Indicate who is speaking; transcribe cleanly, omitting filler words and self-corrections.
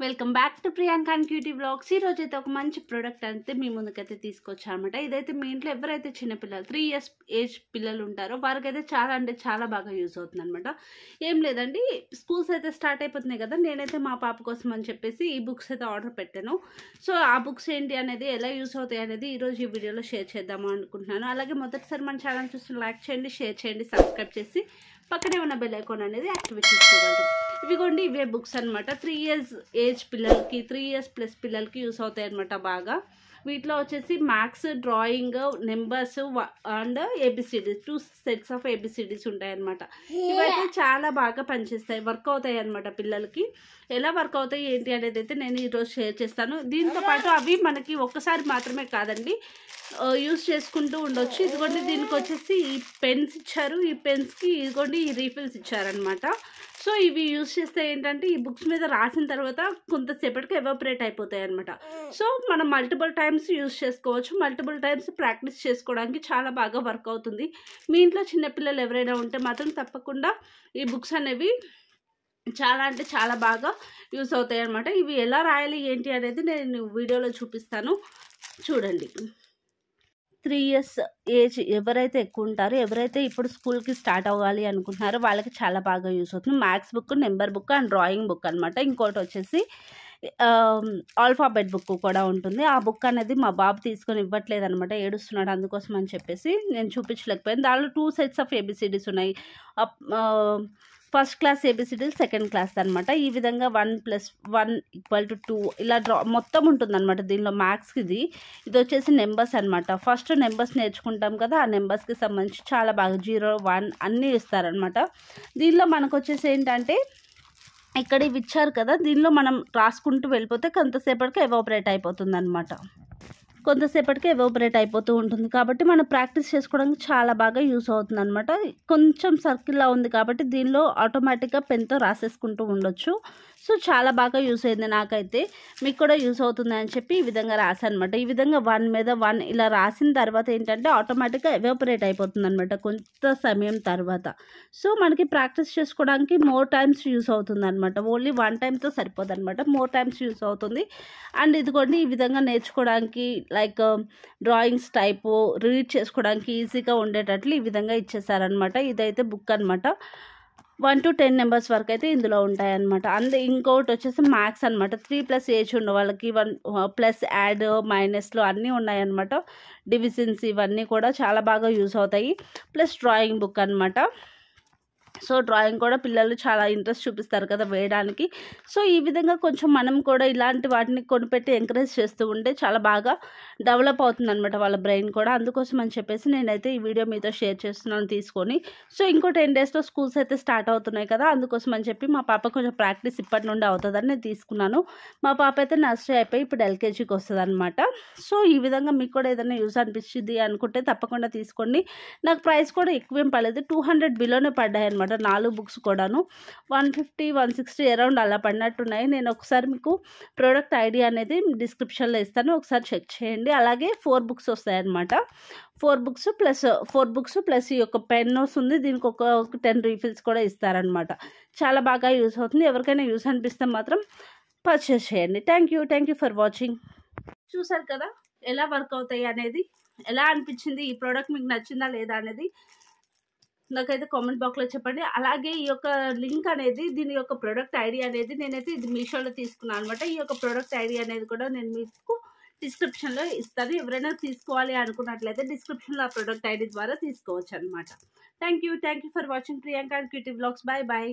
Speaker 1: Welcome back to Priyanka and cutie vlogs. ఈ రోజు అయితే ఒక మంచి ప్రోడక్ట్ అయితే మీ ముందుకైతే తీసుకొచ్చానమాట. ఇదైతే మీ ఇంట్లో ఎవరైతే చిన్నపిల్లలు 3 years ఏజ్ పిల్లలు ఉంటారో వారికైతే చాలా అంటే చాలా బాగా యూజ్ అవుతుంది అనమాట. ఏం లేదండి, స్కూల్స్ అయితే స్టార్ట్ అయిపోతున్నాయి కదా. నేనైతే మా పాప కోసం అని చెప్పేసి ఈ బుక్స్ అయితే ఆర్డర్ పెట్టాను. సో ఆ బుక్స్ ఏంటి అనేది, ఎలా యూజ్ అవుతాయి అనేది ఈరోజు ఈ వీడియోలో షేర్ చేద్దాము అనుకుంటున్నాను. అలాగే మొదటిసారి మన ఛానల్ చూసి లైక్ చేయండి, షేర్ చేయండి, సబ్స్క్రైబ్ చేసి పక్కనే ఉన్న బెల్ ఐకాన్ అనేది యాక్టివేట్ చేసుకోగలరు. ఇవిగోండి, ఇవే బుక్స్ అనమాట. 3 years ఏజ్ పిల్లలకి, 3 years ప్లస్ పిల్లలకి యూస్ అవుతాయి అనమాట బాగా. వీటిలో వచ్చేసి maths, drawing, numbers and ABCDs, 2 sets of ABCDs ఉంటాయన్నమాట. ఇవైతే చాలా బాగా పనిచేస్తాయి, వర్క్ అవుతాయి అనమాట పిల్లలకి. ఎలా వర్క్ అవుతాయి ఏంటి అనేది అయితే నేను ఈరోజు షేర్ చేస్తాను. దీంతో పాటు అవి మనకి ఒక్కసారి మాత్రమే కాదండి, యూస్ చేసుకుంటూ ఉండొచ్చు. ఇదిగోండి, దీనికి వచ్చేసి ఈ పెన్స్ ఇచ్చారు. ఈ పెన్స్కి ఇదిగోండి ఈ రీఫిల్స్ ఇచ్చారనమాట. సో ఇవి యూస్ చేస్తే ఏంటంటే, ఈ బుక్స్ మీద రాసిన తర్వాత కొంతసేపటికి ఎవాపరేట్ అయిపోతాయి అనమాట. సో మనం మల్టిపుల్ టైమ్స్ యూస్ చేసుకోవచ్చు, మల్టిపుల్ టైమ్స్ ప్రాక్టీస్ చేసుకోవడానికి చాలా బాగా వర్క్ అవుతుంది. మీ ఇంట్లో చిన్నపిల్లలు ఎవరైనా ఉంటే మాత్రం తప్పకుండా ఈ బుక్స్ అనేవి చాలా అంటే చాలా బాగా యూస్ అవుతాయి అనమాట. ఇవి ఎలా రాయాలి ఏంటి అనేది నేను వీడియోలో చూపిస్తాను, చూడండి. 3 years ఏజ్ ఎవరైతే ఎక్కువ ఉంటారో, ఎవరైతే ఇప్పుడు స్కూల్కి స్టార్ట్ అవ్వాలి అనుకుంటున్నారో వాళ్ళకి చాలా బాగా యూస్ అవుతుంది. Maths book, number book and drawing book అనమాట. ఇంకోటి వచ్చేసి ఆల్ఫాబెట్ బుక్ కూడా ఉంటుంది. ఆ బుక్ అనేది మా బాబు తీసుకొని ఇవ్వట్లేదు అనమాట, ఏడుస్తున్నాడు. అందుకోసం అని చెప్పేసి నేను చూపించలేకపోయాను. దానిలో 2 sets ఆఫ్ ఏబిసిడీస్ ఉన్నాయి. ఫస్ట్ క్లాస్ ఏబిసిడీలు, సెకండ్ క్లాస్ అనమాట. ఈ విధంగా 1 + 1 = 2 ఇలా మొత్తం ఉంటుందన్నమాట. దీనిలో మ్యాథ్స్కి ఇది వచ్చేసి నెంబర్స్ అనమాట. ఫస్ట్ నెంబర్స్ నేర్చుకుంటాం కదా, ఆ నెంబర్స్కి సంబంధించి చాలా బాగా 0, 1 అన్నీ ఇస్తారనమాట. దీనిలో మనకు వచ్చేసి ఏంటంటే, ఇక్కడ ఇవి ఇచ్చారు కదా, దీనిలో మనం రాసుకుంటూ వెళ్ళిపోతే కొంతసేపటికి ఎవాపరేట్ అయిపోతుంది అనమాట. కొంతసేపటికి ఎవాపరేట్ అయిపోతూ ఉంటుంది. కాబట్టి మనం ప్రాక్టీస్ చేసుకోవడానికి చాలా బాగా యూస్ అవుతుంది అనమాట. కొంచెం సర్కిల్లా ఉంది కాబట్టి దీనిలో ఆటోమేటిక్గా పెన్తో రాసేసుకుంటూ ఉండొచ్చు. సో చాలా బాగా యూస్ అయింది నాకైతే. మీకు కూడా యూస్ అవుతుంది అని చెప్పి ఈ విధంగా రాశాను అనమాట. ఈ విధంగా 1 మీద 1 ఇలా రాసిన తర్వాత ఏంటంటే ఆటోమేటిక్గా ఎవాపరేట్ అయిపోతుంది అనమాట కొంత సమయం తర్వాత. సో మనకి ప్రాక్టీస్ చేసుకోవడానికి మోర్ టైమ్స్ యూస్ అవుతుంది అనమాట. ఓన్లీ 1 టైమ్తో సరిపోదు అనమాట, మోర్ టైమ్స్ యూస్ అవుతుంది. అండ్ ఇదిగోండి, ఈ విధంగా నేర్చుకోవడానికి లైక్ డ్రాయింగ్స్ టైపు రీడ్ చేసుకోవడానికి ఈజీగా ఉండేటట్లు ఈ విధంగా ఇచ్చేసారనమాట. ఇదైతే బుక్ అనమాట. 1 to 10 నెంబర్స్ వరకు అయితే ఇందులో ఉంటాయన్నమాట. ఇంకొకటి వచ్చేసి మ్యాథ్స్ అనమాట. 3+ ఏజ్ ఉన్న వాళ్ళకి 1 ప్లస్, యాడ్, మైనస్లు అన్నీ ఉన్నాయన్నమాట. డివిజన్స్ ఇవన్నీ కూడా చాలా బాగా యూస్ అవుతాయి. ప్లస్ డ్రాయింగ్ బుక్ అనమాట. సో డ్రాయింగ్ కూడా పిల్లలు చాలా ఇంట్రెస్ట్ చూపిస్తారు కదా వేయడానికి. సో ఈ విధంగా కొంచెం మనం కూడా ఇలాంటి వాటిని కొనిపెట్టి ఎంకరేజ్ చేస్తూ ఉంటే చాలా బాగా డెవలప్ అవుతుంది అనమాట వాళ్ళ బ్రెయిన్ కూడా. అందుకోసం అని చెప్పేసి నేనైతే ఈ వీడియో మీతో షేర్ చేస్తున్నాను తీసుకొని. సో ఇంకో 10 daysలో స్కూల్స్ అయితే స్టార్ట్ అవుతున్నాయి కదా, అందుకోసం అని చెప్పి మా పాప కొంచెం ప్రాక్టీస్ ఇప్పటి నుండి అవుతుందని నేను తీసుకున్నాను. మా పాప అయితే నర్సరీ అయిపోయి ఇప్పుడు LKGకి వస్తుంది అనమాట. సో ఈ విధంగా మీకు కూడా ఏదైనా యూస్ అనిపించింది అనుకుంటే తప్పకుండా తీసుకోండి. నాకు ప్రైస్ కూడా ఎక్కువేం పడలేదు, 200 బిలోనే పడ్డాయి అనమాట. 4 బుక్స్ కూడాను 150, 160 అరౌండ్ అలా పడినట్టున్నాయి. నేను ఒకసారి మీకు ప్రోడక్ట్ ఐడి అనేది డిస్క్రిప్షన్లో ఇస్తాను, ఒకసారి చెక్ చేయండి. అలాగే 4 books వస్తాయన్నమాట. 4 books ప్లస్ ఈ యొక్క పెన్ వస్తుంది. దీనికి ఒక 10 రీఫిల్స్ కూడా ఇస్తారనమాట. చాలా బాగా యూస్ అవుతుంది. ఎవరికైనా యూస్ అనిపిస్తే మాత్రం పర్చేస్ చేయండి. Thank you for watching. చూసారు కదా ఎలా వర్క్ అవుతాయి అనేది. ఎలా అనిపించింది ఈ ప్రోడక్ట్, మీకు నచ్చిందా లేదా అనేది నాకైతే కామెంట్ బాక్స్లో చెప్పండి. అలాగే ఈ యొక్క లింక్ అనేది, దీని యొక్క ప్రోడక్ట్ ఐడి అనేది నేనైతే ఇది మీషోలో తీసుకున్నాను అనమాట. ఈ యొక్క ప్రోడక్ట్ ఐడి అనేది కూడా నేను మీకు డిస్క్రిప్షన్లో ఇస్తాను. ఎవరైనా తీసుకోవాలి అనుకున్నట్లయితే డిస్క్రిప్షన్లో ఆ ప్రోడక్ట్ ఐడి ద్వారా తీసుకోవచ్చు అనమాట. Thank you for watching Priyanka and cutie vlogs. Bye.